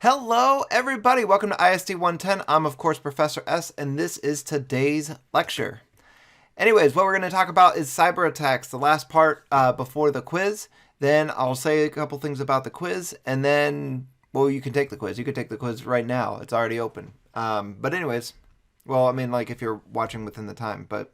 Hello, everybody. Welcome to ISD 110. I'm, of course, Professor S, and this is today's lecture. Anyways, what we're going to talk about is cyber attacks, the last part before the quiz. Then I'll say a couple things about the quiz, and then, well, you can take the quiz. You can take the quiz right now. It's already open. But anyways, well, I mean, like if you're watching within the time. But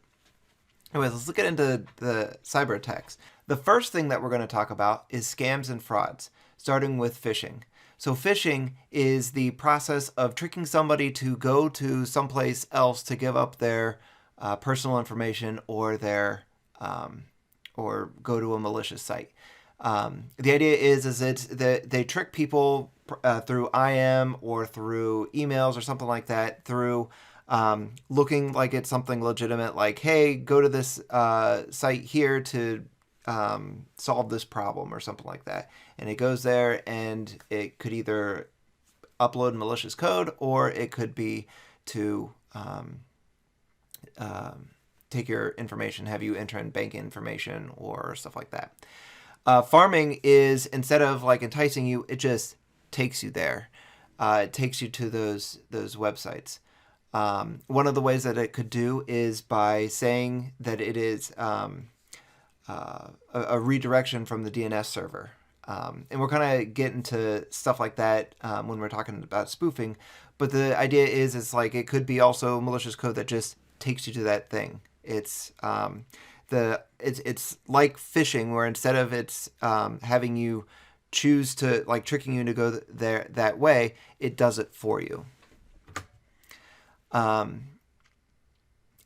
anyways, let's get into the cyber attacks. The first thing that we're going to talk about is scams and frauds, starting with phishing. So phishing is the process of tricking somebody to go to someplace else to give up their personal information or or go to a malicious site. The idea is that they trick people through IM or through emails or something like that, through looking like it's something legitimate, like, hey, go to this site here to solve this problem or something like that. And it goes there, and it could either upload malicious code, or it could be to take your information, have you enter in bank information or stuff like that. Farming is, instead of like enticing you, it just takes you there. It takes you to those websites. One of the ways that it could do is by saying that it is a redirection from the DNS server. And we're kind of getting to stuff like that when we're talking about spoofing. But the idea is like it could be also malicious code that just takes you to that thing. It's like phishing, where instead of it's having you choose to, like, tricking you to go there that way, it does it for you.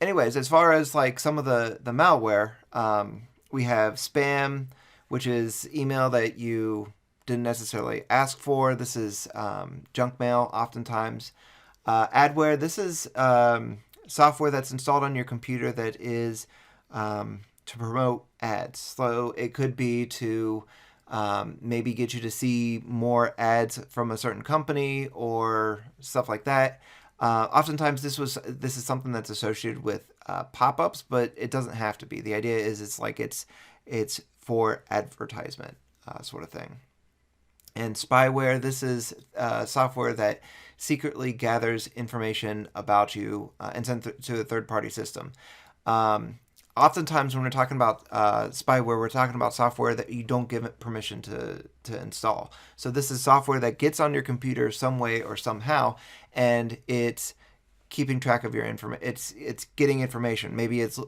Anyways, as far as like some of the malware, we have spam, which is email that you didn't necessarily ask for. This is junk mail oftentimes. Adware, this is software that's installed on your computer that is to promote ads. So it could be to maybe get you to see more ads from a certain company or stuff like that. Oftentimes this is something that's associated with pop-ups, but it doesn't have to be. The idea is it's for advertisement sort of thing. And spyware, this is software that secretly gathers information about you and sends to a third-party system. Oftentimes when we're talking about spyware, we're talking about software that you don't give it permission to install. So this is software that gets on your computer some way or somehow, and it's keeping track of your information. It's getting information. Maybe it's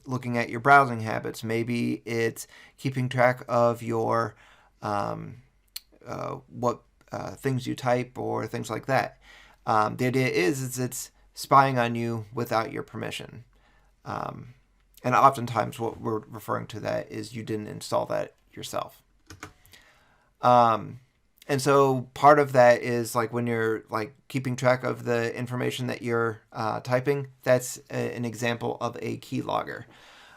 looking at your browsing habits. Maybe it's keeping track of your what things you type or things like that. The idea is it's spying on you without your permission. And oftentimes what we're referring to that is you didn't install that yourself. And so part of that is like when you're like keeping track of the information that you're typing, that's an example of a keylogger.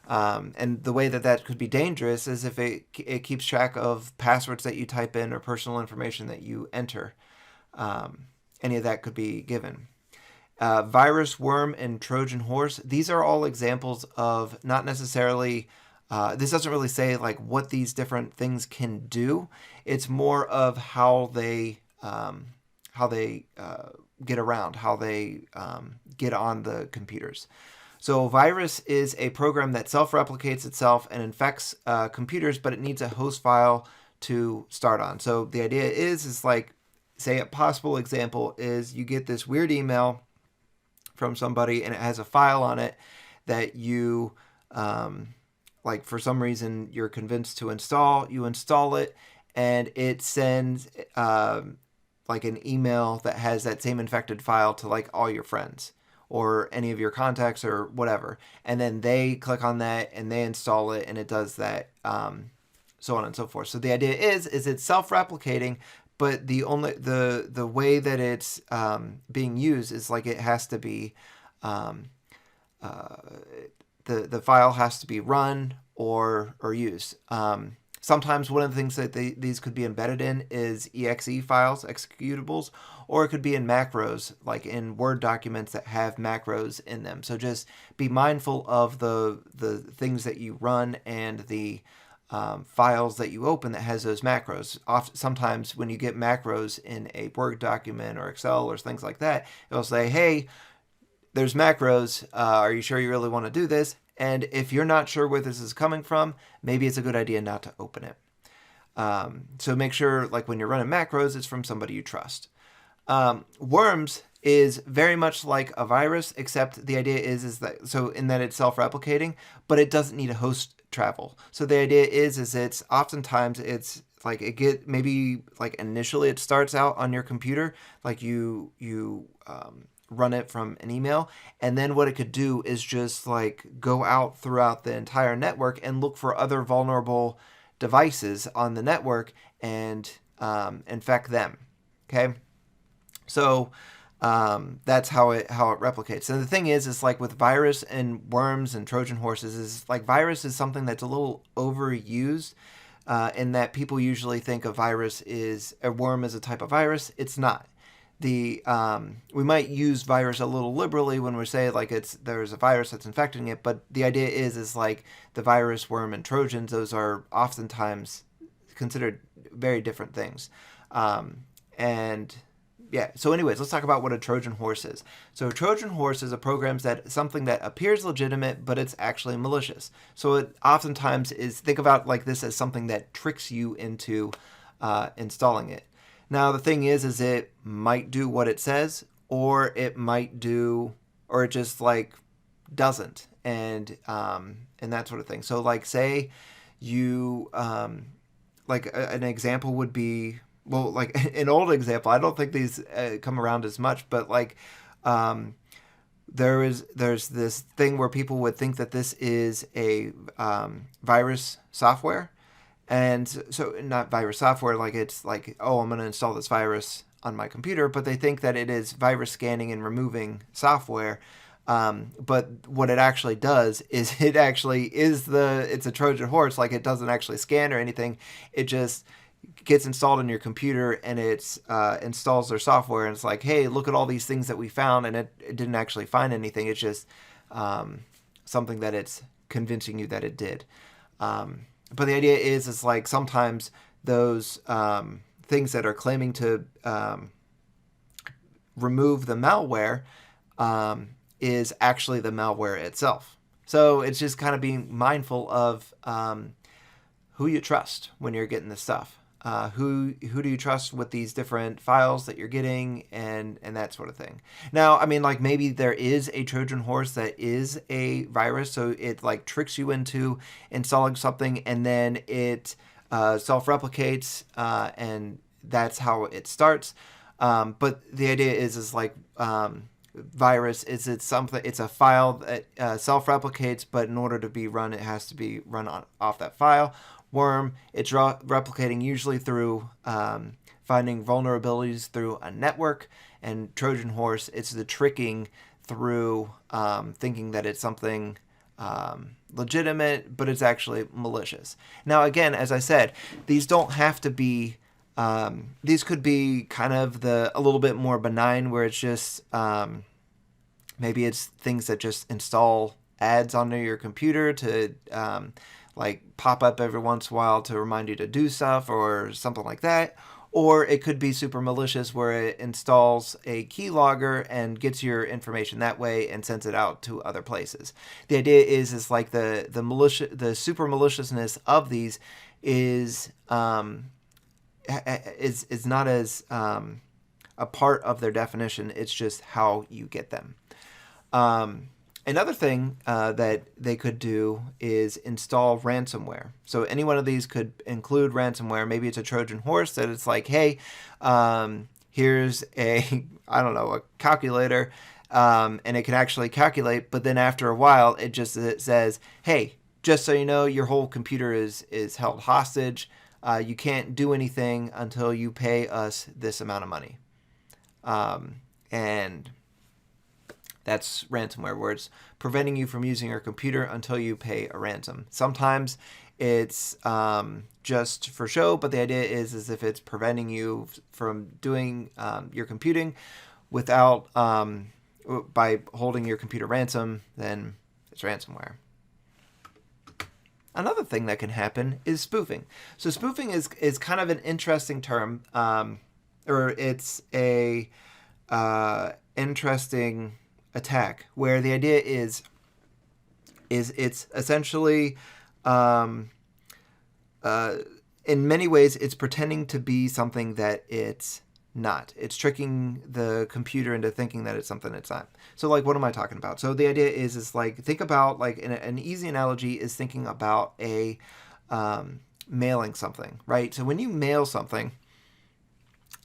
And the way that could be dangerous is if it keeps track of passwords that you type in or personal information that you enter. Any of that could be given. Virus, worm, and Trojan horse, these are all examples of not necessarily, this doesn't really say like what these different things can do. It's more of how they get around, how they get on the computers. So a virus is a program that self-replicates itself and infects computers, but it needs a host file to start on. So the idea is like, say a possible example is you get this weird email from somebody and it has a file on it that you like for some reason you're convinced to install. You install it and it sends like an email that has that same infected file to like all your friends or any of your contacts or whatever, and then they click on that and they install it and it does that, so on and so forth. So the idea is it's self-replicating, but the way that it's being used is like it has to be the file has to be run or used. Sometimes one of the things that these could be embedded in is exe files, executables, or it could be in macros, like in Word documents that have macros in them. So just be mindful of the things that you run and the files that you open that has those macros. Sometimes when you get macros in a Word document or Excel or things like that, it'll say, hey, there's macros. Are you sure you really want to do this? And if you're not sure where this is coming from, maybe it's a good idea not to open it. So make sure, like when you're running macros, it's from somebody you trust. Worms is very much like a virus, except the idea is that, so in that it's self-replicating, but it doesn't need a host travel. So the idea is it's oftentimes it's like maybe like initially it starts out on your computer, like you run it from an email, and then what it could do is just like go out throughout the entire network and look for other vulnerable devices on the network and infect them. Okay, so that's how it replicates. And the thing is like with virus and worms and Trojan horses, is like virus is something that's a little overused. In that people usually think a virus is a worm is a type of virus. It's not. We might use virus a little liberally when we say like there's a virus that's infecting it, but the idea is like the virus, worm, and Trojans, those are oftentimes considered very different things. And yeah, so anyways, let's talk about what a Trojan horse is. So a Trojan horse is a program something that appears legitimate, but it's actually malicious. So it oftentimes is, think about like this as something that tricks you into installing it. Now, the thing is it might do what it says, or it might do, or it just like doesn't, and that sort of thing. So, like, say you, an example would be, well, like an old example. I don't think these come around as much, but like, there's this thing where people would think that this is a virus software. And so not virus software, like it's like, oh, I'm going to install this virus on my computer, but they think that it is virus scanning and removing software. But what it actually does is it's a Trojan horse. Like it doesn't actually scan or anything. It just gets installed in your computer and it installs their software. And it's like, hey, look at all these things that we found. And it didn't actually find anything. It's just something that it's convincing you that it did. But the idea is like sometimes those things that are claiming to remove the malware is actually the malware itself. So it's just kind of being mindful of who you trust when you're getting this stuff. Who do you trust with these different files that you're getting and that sort of thing. Now, I mean, like maybe there is a Trojan horse that is a virus, so it like tricks you into installing something and then it self-replicates and that's how it starts. But the idea is like virus is it's a file that self-replicates, but in order to be run, it has to be run off that file. Worm, it's replicating usually through finding vulnerabilities through a network, and Trojan horse, it's the tricking through thinking that it's something legitimate, but it's actually malicious. Now, again, as I said, these don't have to be. These could be kind of a little bit more benign, where it's just maybe it's things that just install ads onto your computer to like pop up every once in a while to remind you to do stuff or something like that. Or it could be super malicious where it installs a keylogger and gets your information that way and sends it out to other places. The idea is like the super maliciousness of these is not as a part of their definition. It's just how you get them. Another thing that they could do is install ransomware. So any one of these could include ransomware. Maybe it's a Trojan horse that it's like, hey, here's a calculator, and it can actually calculate. But then after a while, it says, hey, just so you know, your whole computer is held hostage. You can't do anything until you pay us this amount of money. And that's ransomware, where it's preventing you from using your computer until you pay a ransom. Sometimes it's just for show, but the idea is if it's preventing you from doing your computing without by holding your computer ransom, then it's ransomware. Another thing that can happen is spoofing. So spoofing is kind of an interesting term, or it's a interesting attack where the idea is it's essentially in many ways it's pretending to be something that it's not. It's tricking the computer into thinking that it's something it's not. So like, what am I talking about? So the idea is like, think about like an easy analogy is thinking about a mailing something, right? So when you mail something,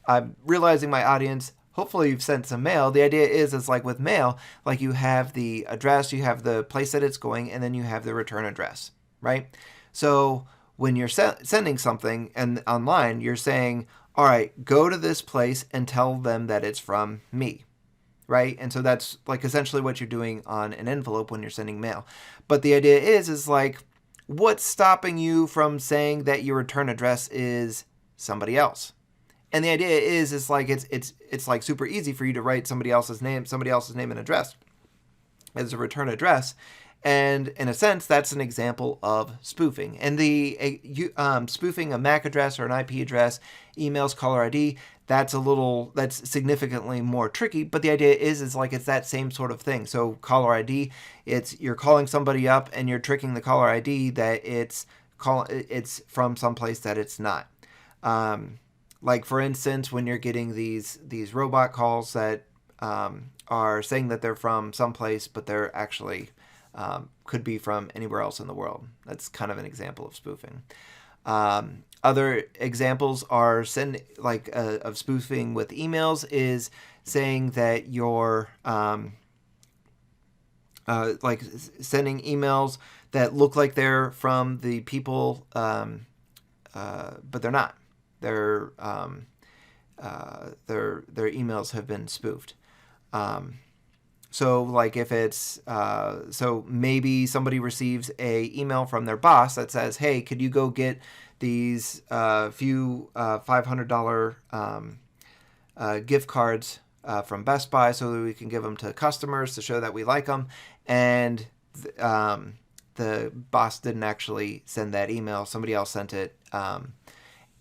I'm realizing my audience, hopefully you've sent some mail. The idea is like with mail, like you have the address, you have the place that it's going, and then you have the return address, right? So when you're sending something and online, you're saying, all right, go to this place and tell them that it's from me, right? And so that's like essentially what you're doing on an envelope when you're sending mail. But the idea is like, what's stopping you from saying that your return address is somebody else? And the idea is like it's like super easy for you to write somebody else's name and address as a return address. And in a sense, that's an example of spoofing. And the spoofing a MAC address or an IP address, emails, caller ID, that's significantly more tricky. But the idea is like it's that same sort of thing. So caller ID, you're calling somebody up and you're tricking the caller ID that it's from someplace that it's not. Like for instance, when you're getting these robot calls that are saying that they're from someplace, but they're actually could be from anywhere else in the world. That's kind of an example of spoofing. Other examples are of spoofing with emails is saying that you're like sending emails that look like they're from the people, but they're not. Their emails have been spoofed. So like if it's so maybe somebody receives a email from their boss that says, hey, could you go get these few $500 gift cards from Best Buy so that we can give them to customers to show that we like them. And the boss didn't actually send that email. Somebody else sent it.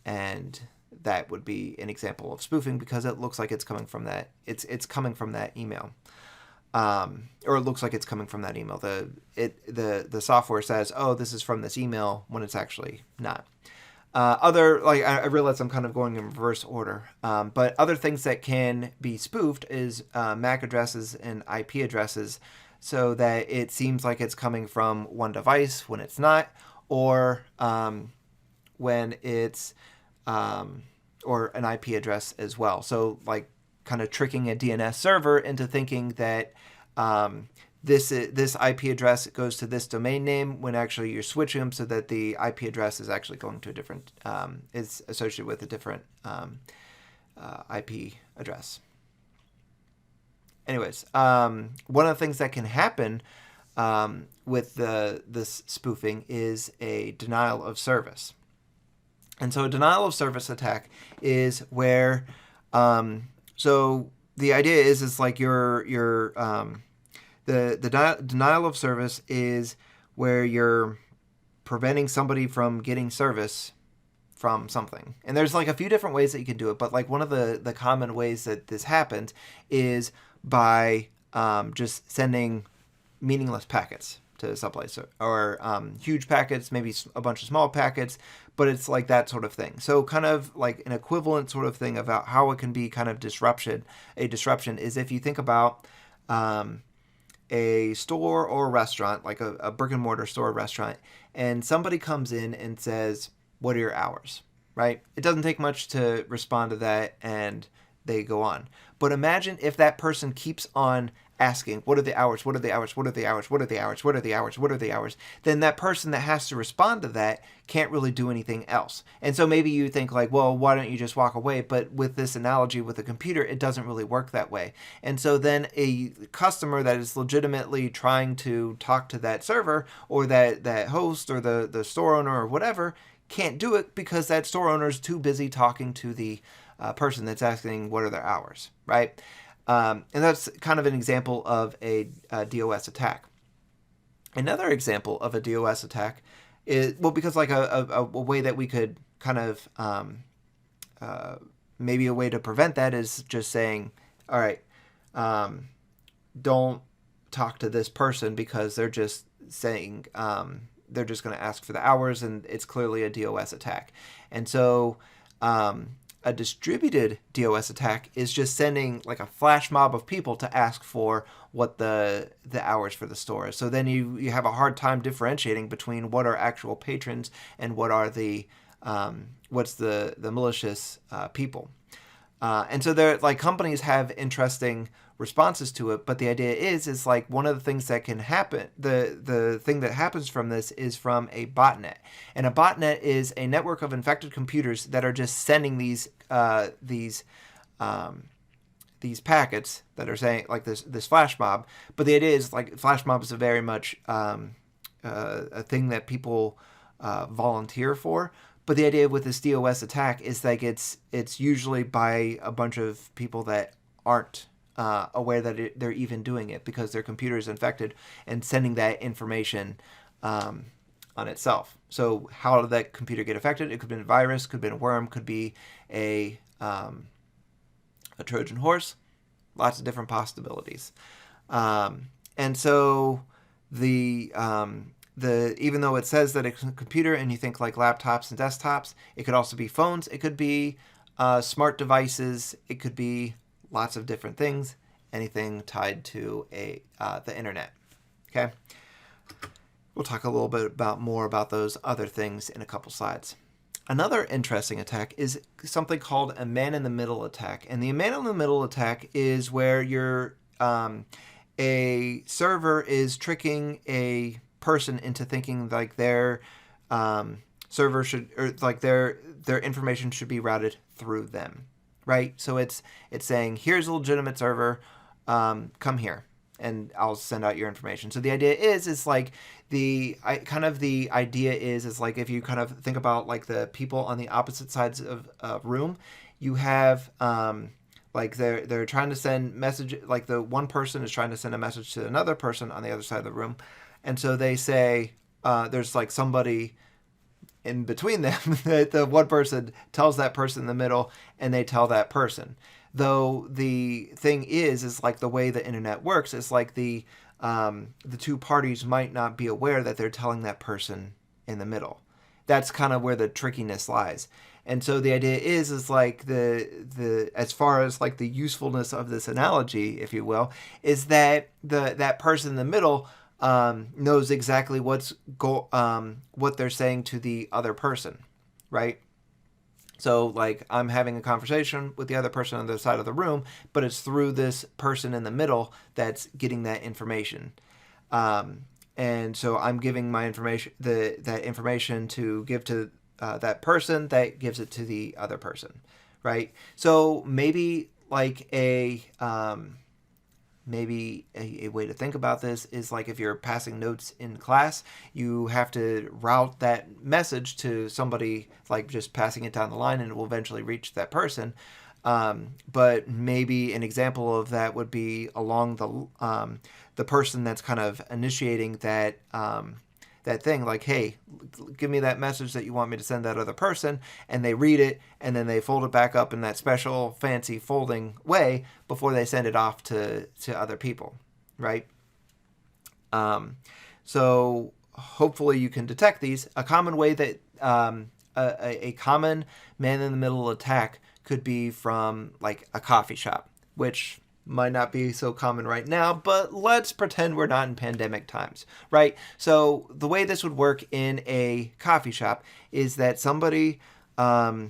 And that would be an example of spoofing because it looks like it's coming from that. It's coming from that email. Or it looks like it's coming from that email. The software says, oh, this is from this email when it's actually not. I realize I'm kind of going in reverse order, but other things that can be spoofed is MAC addresses and IP addresses so that it seems like it's coming from one device when it's not, or when it's or an IP address as well. So like kind of tricking a DNS server into thinking that this IP address goes to this domain name when actually you're switching them so that the IP address is actually going to a different, is associated with a different IP address. Anyways, one of the things that can happen with this spoofing is a denial of service. And so a denial of service attack is where, so the idea is like the denial of service is where you're preventing somebody from getting service from something. And there's like a few different ways that you can do it, but like one of the common ways that this happens is by just sending meaningless packets to someplace, or huge packets, maybe a bunch of small packets, but it's like that sort of thing. So kind of like an equivalent sort of thing about how it can be kind of disruption. A disruption is if you think about a store or a restaurant, like a brick and mortar store or restaurant, and somebody comes in and says, what are your hours, right? It doesn't take much to respond to that and they go on. But imagine if that person keeps on asking, what are the hours? What are the hours? What are the hours? What are the hours? What are the hours? What are the hours? Then that person that has to respond to that can't really do anything else. And so maybe you think like, well, why don't you just walk away? But with this analogy with a computer, it doesn't really work that way. And so then a customer that is legitimately trying to talk to that server or that host or the store owner or whatever can't do it because that store owner is too busy talking to the person that's asking what are their hours, right? And that's kind of an example of a DOS attack. Another example of a DOS attack well, because like a way that we could kind of maybe a way to prevent that is just saying, all right, don't talk to this person because they're just saying they're just going to ask for the hours, and it's clearly a DOS attack. And so a distributed DOS attack is just sending like a flash mob of people to ask for what the hours for the store is. So then you have a hard time differentiating between what are actual patrons and what are the what's the malicious people. And so there, like, companies have interesting responses to it, but the idea is like one of the things that can happen, the thing that happens from this is from a botnet. And a botnet is a network of infected computers that are just sending these packets that are saying like this flash mob. But the idea is like flash mob is a very much a thing that people volunteer for. But the idea with this DOS attack is like it's usually by a bunch of people that aren't aware that they're even doing it because their computer is infected and sending that information on itself. So how did that computer get affected? It could be a virus, could be a worm, could be a Trojan horse. Lots of different possibilities. And so the even though it says that it's a computer and you think like laptops and desktops, it could also be phones. It could be smart devices. It could be lots of different things. Anything tied to the internet. Okay. We'll talk a little bit more about those other things in a couple slides. Another interesting attack is something called a man-in-the-middle attack. And the man-in-the-middle attack is where a server is tricking a person into thinking like their server should, or like their information should be routed through them, right? So it's saying, here's a legitimate server, come here, and I'll send out your information. So the idea is like the idea is like if you kind of think about like the people on the opposite sides of a room, you have like they're trying to send message, like the one person is trying to send a message to another person on the other side of the room. And so they say there's like somebody in between them that the one person tells that person in the middle and they tell that person. Though the thing is like the way the internet works is like the two parties might not be aware that they're telling that person in the middle. That's kind of where the trickiness lies. And so the idea is like the as far as like the usefulness of this analogy, if you will, is that that person in the middle knows exactly what they're saying to the other person, right? So like I'm having a conversation with the other person on the other side of the room, but it's through this person in the middle that's getting that information. And so I'm giving my information, that information to give to that person that gives it to the other person, right? So maybe like maybe a way to think about this is like if you're passing notes in class, you have to route that message to somebody, like just passing it down the line, and it will eventually reach that person. But maybe an example of that would be along the person that's kind of initiating that that thing, like, hey, give me that message that you want me to send that other person, and they read it, and then they fold it back up in that special fancy folding way before they send it off to other people, right? So hopefully you can detect these. A common way that a common man-in-the-middle attack could be from like a coffee shop, which might not be so common right now, but let's pretend we're not in pandemic times, right? So the way this would work in a coffee shop is that somebody they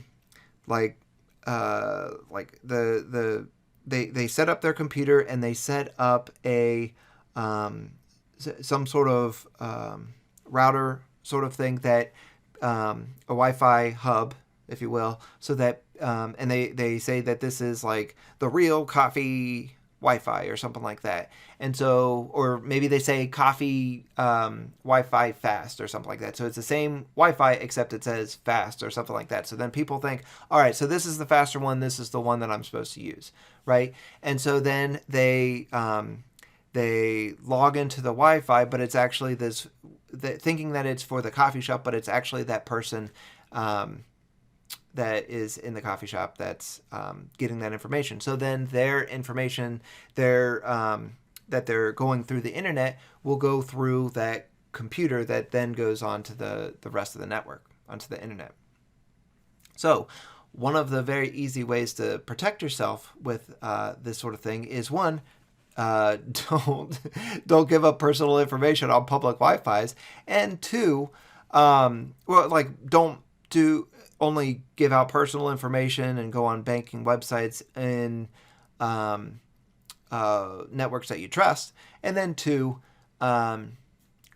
set up their computer and they set up a some sort of router sort of thing that a Wi-Fi hub, if you will, so that and they say that this is like the real coffee Wi-Fi or something like that. And so, or maybe they say coffee Wi-Fi fast or something like that. So it's the same Wi-Fi except it says fast or something like that. So then people think, all right, so this is the faster one. This is the one that I'm supposed to use, right? And so then they log into the Wi-Fi, but it's actually this thinking that it's for the coffee shop, but it's actually that person that is in the coffee shop that's getting that information. So then their information, that they're going through the internet, will go through that computer that then goes on to the rest of the network, onto the internet. So one of the very easy ways to protect yourself with this sort of thing is, one, don't give up personal information on public Wi-Fi's, and two, don't only give out personal information and go on banking websites in networks that you trust, and then two,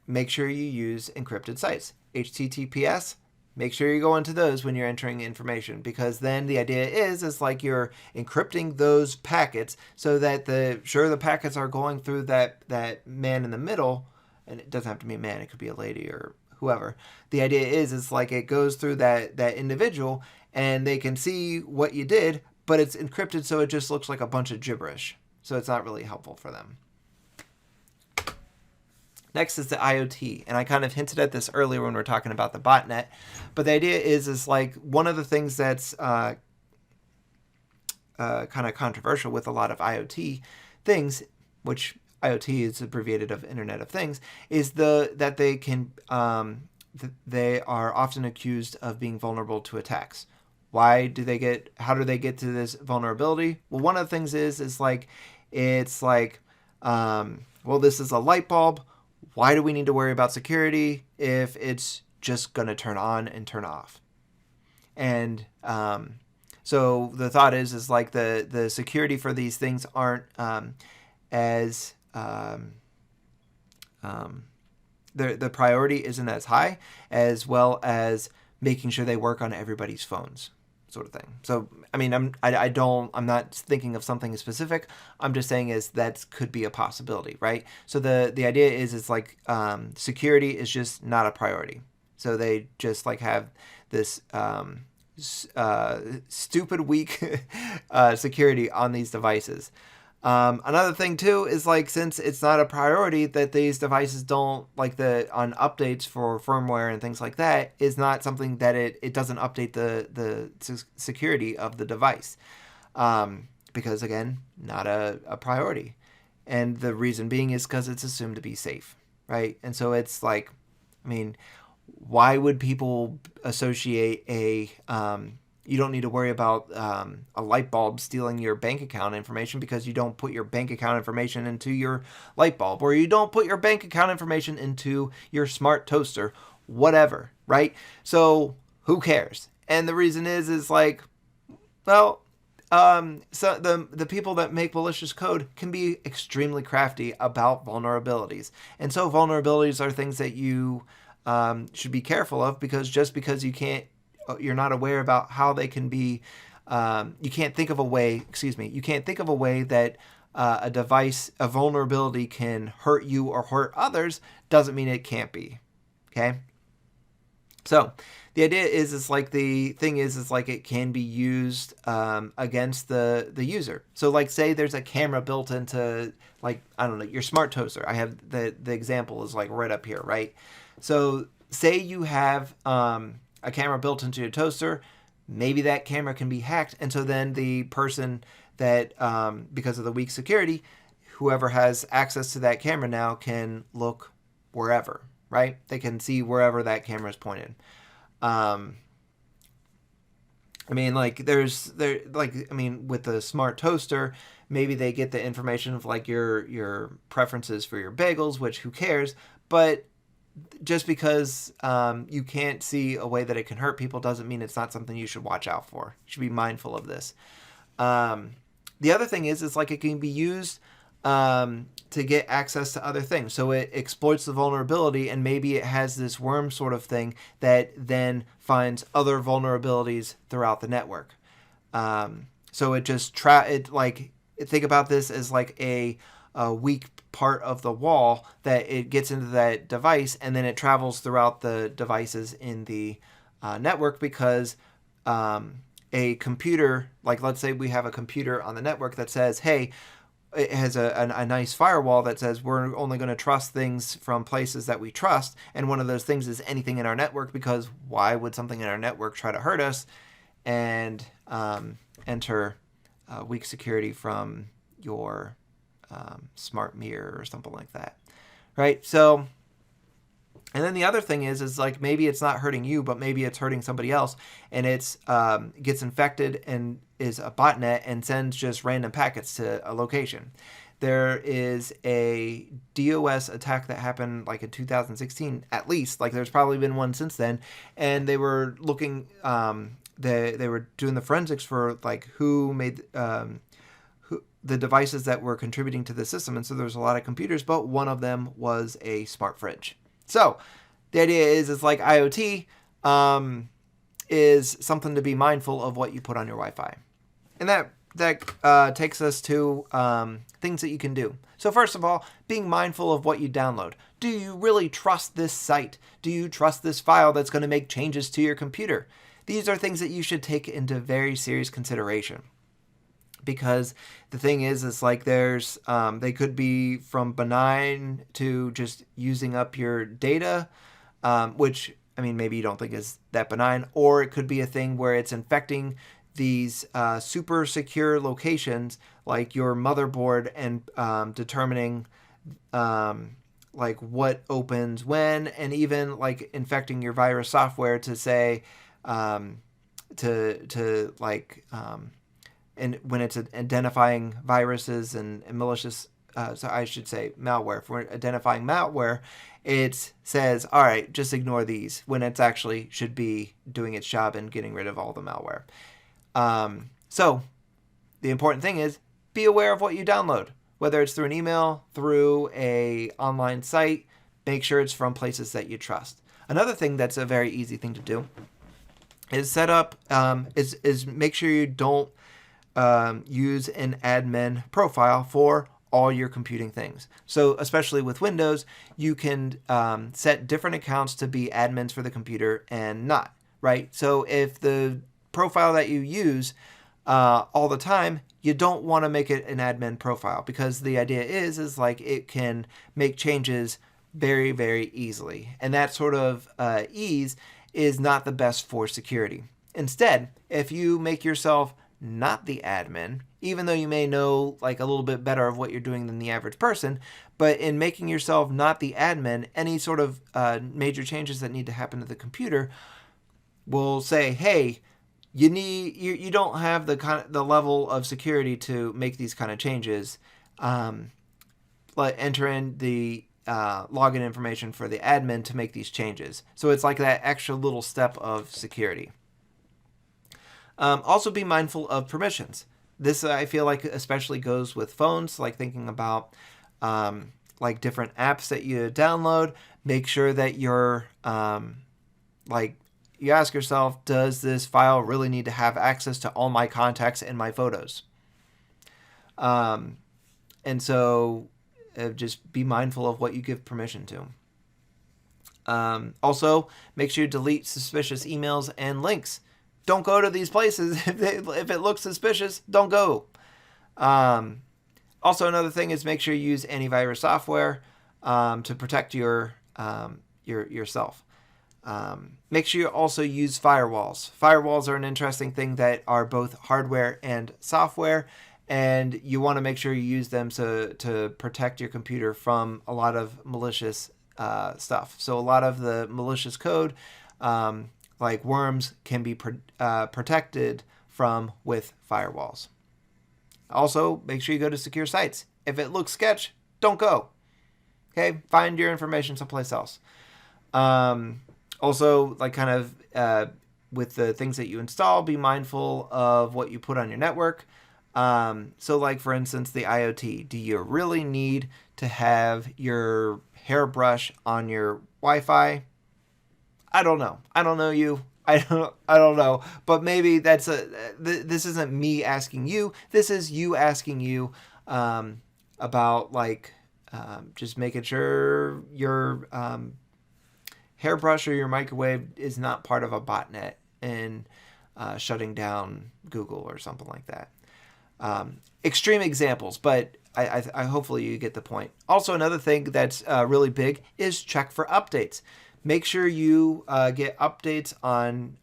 make sure you use encrypted sites. HTTPS, make sure you go into those when you're entering information, because then the idea is like you're encrypting those packets so that the packets are going through that man in the middle, and it doesn't have to be a man, it could be a lady or whoever. The idea is like it goes through that individual, and they can see what you did, but it's encrypted so it just looks like a bunch of gibberish. So it's not really helpful for them. Next is the IoT, and I kind of hinted at this earlier when we were talking about the botnet, but the idea is like one of the things that's kind of controversial with a lot of IoT things, which IoT is abbreviated of Internet of Things, is that they can they are often accused of being vulnerable to attacks. How do they get to this vulnerability? Well, one of the things is like, it's like, well, this is a light bulb. Why do we need to worry about security if it's just going to turn on and turn off? And so the thought is like the security for these things aren't as the priority isn't as high, as well as making sure they work on everybody's phones, sort of thing. So I mean, I'm not thinking of something specific. I'm just saying that could be a possibility, right? So the idea is like security is just not a priority. So they just like have this stupid weak security on these devices. Another thing too is like, since it's not a priority, that these devices don't like on updates for firmware and things like that, is not something that it doesn't update the security of the device, because again, not a priority, and the reason being is because it's assumed to be safe, right? And so it's like, I mean, why would people associate you don't need to worry about a light bulb stealing your bank account information because you don't put your bank account information into your light bulb, or you don't put your bank account information into your smart toaster, whatever, right? So who cares? And the reason is like, well, so the people that make malicious code can be extremely crafty about vulnerabilities. And so vulnerabilities are things that you should be careful of, because just because you're not aware about how they can be, you can't think of a way that a vulnerability can hurt you or hurt others, doesn't mean it can't be. Okay? So the idea is like, the thing is like it can be used against the user. So like, say there's a camera built into, like, I don't know, your smart toaster. I have the example is like right up here, right? So say you have a camera built into your toaster, maybe that camera can be hacked, and so then the person that, because of the weak security, whoever has access to that camera now can look wherever, right? They can see wherever that camera is pointed. I mean, like, with the smart toaster, maybe they get the information of like your preferences for your bagels, which who cares, but just because you can't see a way that it can hurt people doesn't mean it's not something you should watch out for. You should be mindful of this. The other thing is like it can be used to get access to other things. So it exploits the vulnerability, and maybe it has this worm sort of thing that then finds other vulnerabilities throughout the network. So it just think about this as like a weak part of the wall that it gets into that device, and then it travels throughout the devices in the network, because a computer, like let's say we have a computer on the network that says, hey, it has a nice firewall that says we're only going to trust things from places that we trust. And one of those things is anything in our network, because why would something in our network try to hurt us and enter weak security from your smart mirror or something like that, right? So, and then the other thing is like maybe it's not hurting you, but maybe it's hurting somebody else, and it's gets infected and is a botnet and sends just random packets to a location. There is a DOS attack that happened like in 2016, at least. Like there's probably been one since then, and they were looking. They were doing the forensics for like who made the devices that were contributing to the system, and so there's a lot of computers, but one of them was a smart fridge. So the idea is like IoT is something to be mindful of what you put on your Wi-Fi, and that takes us to things that you can do. So first of all, being mindful of what you download. Do you really trust this site? Do you trust this file that's going to make changes to your computer? These are things that you should take into very serious consideration. Because the thing is like there's, they could be from benign to just using up your data, which, I mean, maybe you don't think is that benign, or it could be a thing where it's infecting these super secure locations like your motherboard and determining like what opens when, and even like infecting your virus software to say, to like, and when it's identifying viruses and malicious, so I should say malware. If we're identifying malware, it says, all right, just ignore these, when it's actually should be doing its job and getting rid of all the malware. So the important thing is be aware of what you download, whether it's through an email, through a online site. Make sure it's from places that you trust. Another thing that's a very easy thing to do is set up, is make sure you don't use an admin profile for all your computing things. So especially with Windows, you can set different accounts to be admins for the computer and not, right? So if the profile that you use all the time, you don't want to make it an admin profile, because the idea is like it can make changes very, very easily. And that sort of ease is not the best for security. Instead, if you make yourself not the admin, even though you may know like a little bit better of what you're doing than the average person, but in making yourself not the admin, any sort of major changes that need to happen to the computer will say, hey, you don't have the level of security to make these kind of changes. Like enter in the login information for the admin to make these changes. So it's like that extra little step of security. Also be mindful of permissions. This I feel like especially goes with phones, like thinking about like different apps that you download. Make sure that you're like you ask yourself, does this file really need to have access to all my contacts and my photos? And so just be mindful of what you give permission to. Also, make sure you delete suspicious emails and links. Don't go to these places. If it looks suspicious, don't go. Also, another thing is make sure you use antivirus software to protect yourself. Make sure you also use firewalls. Firewalls are an interesting thing that are both hardware and software, and you want to make sure you use them to protect your computer from a lot of malicious stuff. So a lot of the malicious code, like worms, can be protected from with firewalls. Also, make sure you go to secure sites. If it looks sketch, don't go. Okay, find your information someplace else. Also, like kind of with the things that you install, be mindful of what you put on your network. So like, for instance, the IoT. Do you really need to have your hairbrush on your Wi-Fi? I don't know. I don't know you. I don't know. But maybe that's this isn't me asking you. This is you asking you about like just making sure your hairbrush or your microwave is not part of a botnet and shutting down Google or something like that. Extreme examples, but I hopefully you get the point. Also, another thing that's really big is check for updates. Make sure you get updates on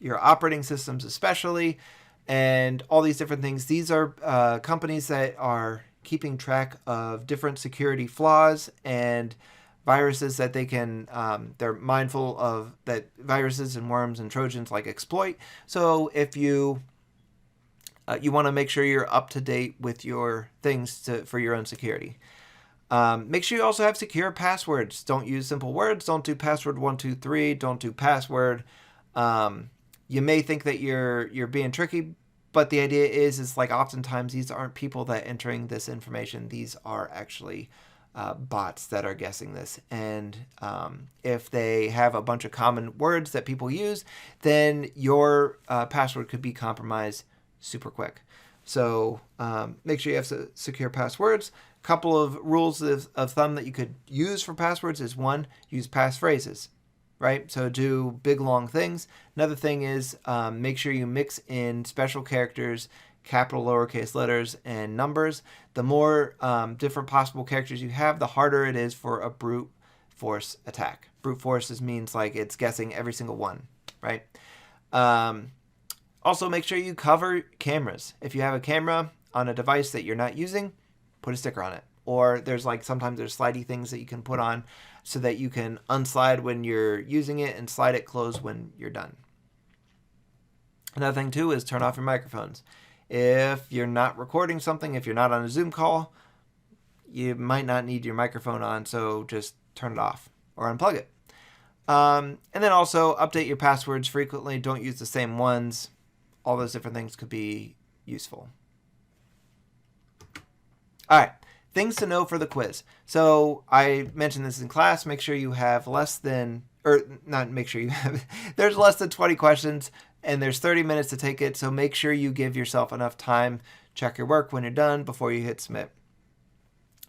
your operating systems especially, and all these different things. These are companies that are keeping track of different security flaws and viruses that they can, they're mindful of that viruses and worms and Trojans like exploit. So if you want to make sure you're up to date with your things for your own security. Make sure you also have secure passwords. Don't use simple words. Don't do password 123. Don't do password. You may think that you're being tricky, but the idea is like oftentimes these aren't people that are entering this information. These are actually bots that are guessing this. And if they have a bunch of common words that people use, then your password could be compromised super quick. So make sure you have secure passwords. A couple of rules of thumb that you could use for passwords is: one, use passphrases, right? So do big long things. Another thing is make sure you mix in special characters, capital, lowercase letters, and numbers. The more different possible characters you have, the harder it is for a brute force attack. Brute force means like it's guessing every single one, right? Also, make sure you cover cameras. If you have a camera on a device that you're not using, put a sticker on it. Or there's like sometimes there's slidey things that you can put on so that you can unslide when you're using it and slide it closed when you're done. Another thing too is turn off your microphones. If you're not recording something, if you're not on a Zoom call, you might not need your microphone on, so just turn it off or unplug it. And then also update your passwords frequently. Don't use the same ones. All those different things could be useful. All right, things to know for the quiz. So I mentioned this in class. Make sure you have there's less than 20 questions, and there's 30 minutes to take it. So make sure you give yourself enough time. Check your work when you're done before you hit submit.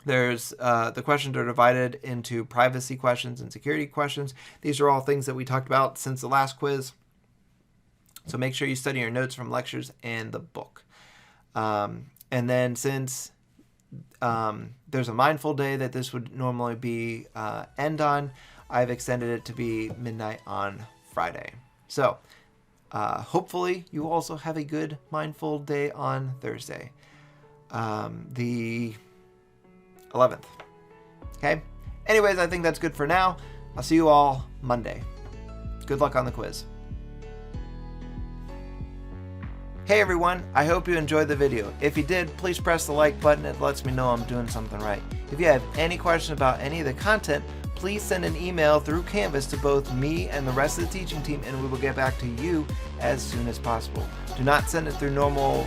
There's the questions are divided into privacy questions and security questions. These are all things that we talked about since the last quiz. So make sure you study your notes from lectures and the book. And then since there's a mindful day that this would normally be end on, I've extended it to be midnight on Friday. So hopefully you also have a good mindful day on Thursday, the 11th. Okay? Anyways, I think that's good for now. I'll see you all Monday. Good luck on the quiz. Hey everyone, I hope you enjoyed the video. If you did, please press the like button. It lets me know I'm doing something right. If you have any questions about any of the content, please send an email through Canvas to both me and the rest of the teaching team, and we will get back to you as soon as possible. Do not send it through normal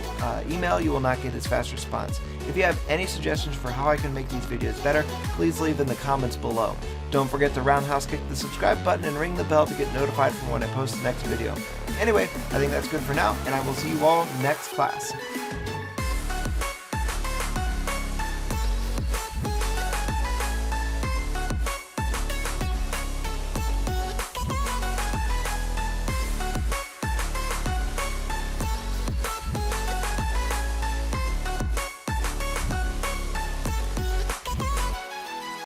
email. You will not get as fast response. If you have any suggestions for how I can make these videos better, please leave in the comments below. Don't forget to roundhouse kick the subscribe button and ring the bell to get notified from when I post the next video. Anyway, I think that's good for now, and I will see you all next class.